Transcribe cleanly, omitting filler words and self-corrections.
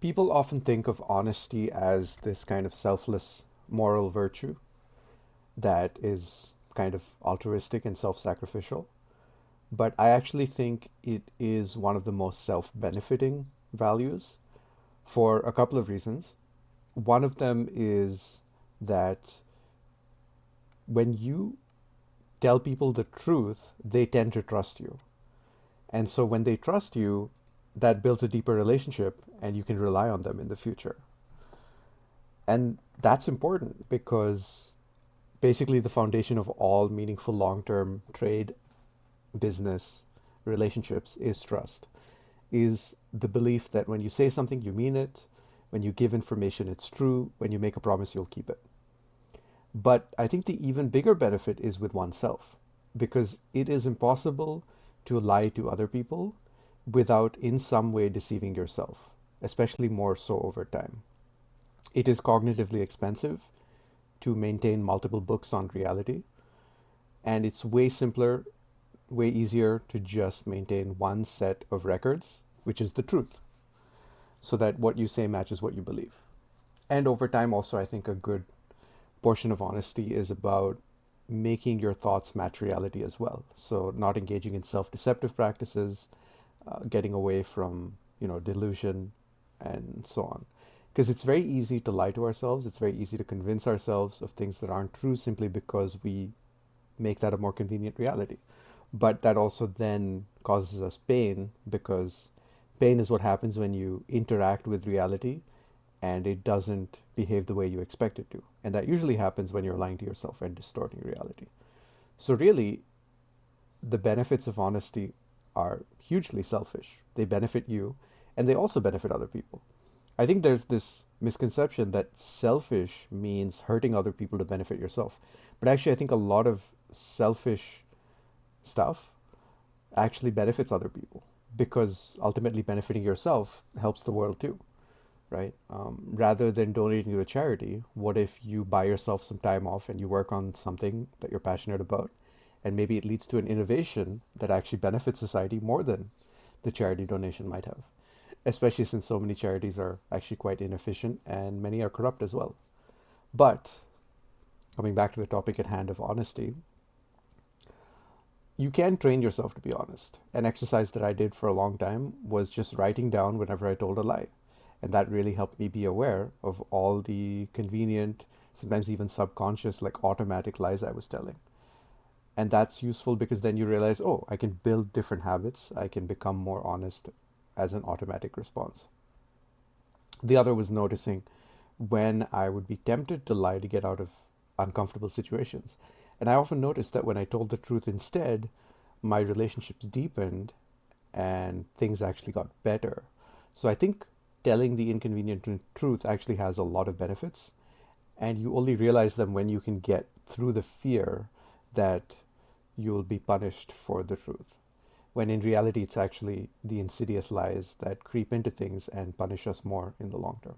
People often think of honesty as this kind of selfless moral virtue that is kind of altruistic and self sacrificial. But I actually think it is one of the most self benefiting values for a couple of reasons. One of them is that when you tell people the truth, they tend to trust you. And so when they trust you, that builds a deeper relationship and you can rely on them in the future. And that's important because basically the foundation of all meaningful long term trade, business, relationships is trust, is the belief that when you say something, you mean it. When you give information, it's true. When you make a promise, you'll keep it. But I think the even bigger benefit is with oneself because it is impossible to lie to other people without in some way deceiving yourself, especially more so over time. It is cognitively expensive to maintain multiple books on reality, and it's way simpler, way easier to just maintain one set of records, which is the truth, so that what you say matches what you believe. And over time, also, I think a good portion of honesty is about making your thoughts match reality as well. So not engaging in self-deceptive practices, getting away from delusion, and so on. Because it's very easy to lie to ourselves. It's very easy to convince ourselves of things that aren't true simply because we make that a more convenient reality. But that also then causes us pain because pain is what happens when you interact with reality and it doesn't behave the way you expect it to. And that usually happens when you're lying to yourself and distorting reality. So, really, the benefits of honesty are hugely selfish. They benefit you and they also benefit other people. I think there's this misconception that selfish means hurting other people to benefit yourself. But actually, I think a lot of selfish stuff actually benefits other people because ultimately benefiting yourself helps the world too, right? Rather than donating to a charity, what if you buy yourself some time off and you work on something that you're passionate about, and maybe it leads to an innovation that actually benefits society more than the charity donation might have, especially since so many charities are actually quite inefficient and many are corrupt as well. But coming back to the topic at hand of honesty, you can train yourself to be honest. An exercise that I did for a long time was just writing down whenever I told a lie. And that really helped me be aware of all the convenient, sometimes even subconscious, like automatic lies I was telling. And that's useful because then you realize, oh, I can build different habits. I can become more honest as an automatic response. The other was noticing when I would be tempted to lie to get out of uncomfortable situations. And I often noticed that when I told the truth instead, my relationships deepened and things actually got better. So I think telling the inconvenient truth actually has a lot of benefits. And you only realize them when you can get through the fear that you will be punished for the truth. When in reality, it's actually the insidious lies that creep into things and punish us more in the long term.